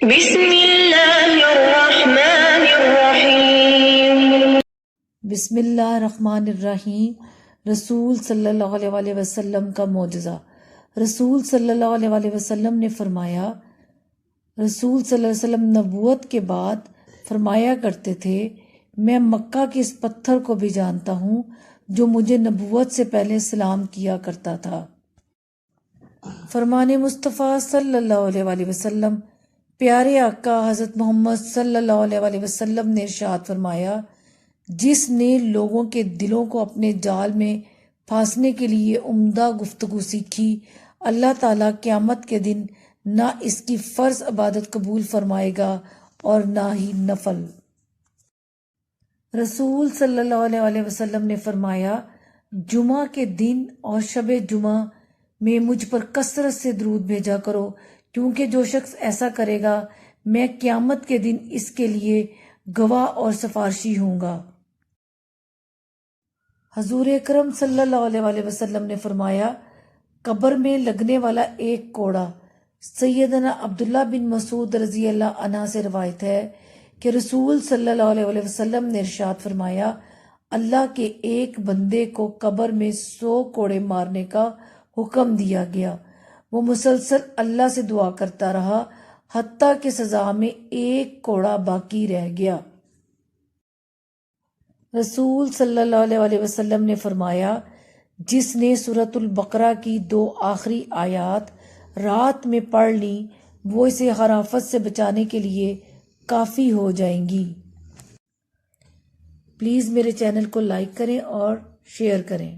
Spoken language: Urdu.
بسم اللہ الرحمن الرحیم۔ بسم اللہ الرحمن الرحیم۔ رسول صلی اللہ علیہ وسلم کا معجزہ۔ رسول صلی اللہ علیہ وسلم نے فرمایا، رسول صلی اللہ علیہ وسلم نبوت کے بعد فرمایا کرتے تھے، میں مکہ کے اس پتھر کو بھی جانتا ہوں جو مجھے نبوت سے پہلے سلام کیا کرتا تھا۔ فرمان مصطفیٰ صلی اللہ علیہ وسلم، پیارے آقا حضرت محمد صلی اللہ علیہ وسلم نے ارشاد فرمایا، جس نے لوگوں کے دلوں کو اپنے جال میں پھانسنے کے لیے عمدہ گفتگو سیکھی، اللہ تعالیٰ قیامت کے دن نہ اس کی فرض عبادت قبول فرمائے گا اور نہ ہی نفل۔ رسول صلی اللہ علیہ وسلم نے فرمایا، جمعہ کے دن اور شب جمعہ میں مجھ پر کثرت سے درود بھیجا کرو، کیونکہ جو شخص ایسا کرے گا میں قیامت کے دن اس کے لیے گواہ اور سفارشی ہوں گا۔ حضور اکرم صلی اللہ علیہ وسلم نے فرمایا، قبر میں لگنے والا ایک کوڑا۔ سیدنا عبداللہ بن مسعود رضی اللہ عنہ سے روایت ہے کہ رسول صلی اللہ علیہ وسلم نے ارشاد فرمایا، اللہ کے ایک بندے کو قبر میں 100 کوڑے مارنے کا حکم دیا گیا۔ وہ مسلسل اللہ سے دعا کرتا رہا حتیٰ کہ سزا میں ایک کوڑا باقی رہ گیا۔ رسول صلی اللہ علیہ وسلم نے فرمایا، جس نے سورۃ البقرہ کی 2 آخری آیات رات میں پڑھ لی وہ اسے ہر آفت سے بچانے کے لیے کافی ہو جائیں گی۔ پلیز میرے چینل کو لائک کریں اور شیئر کریں۔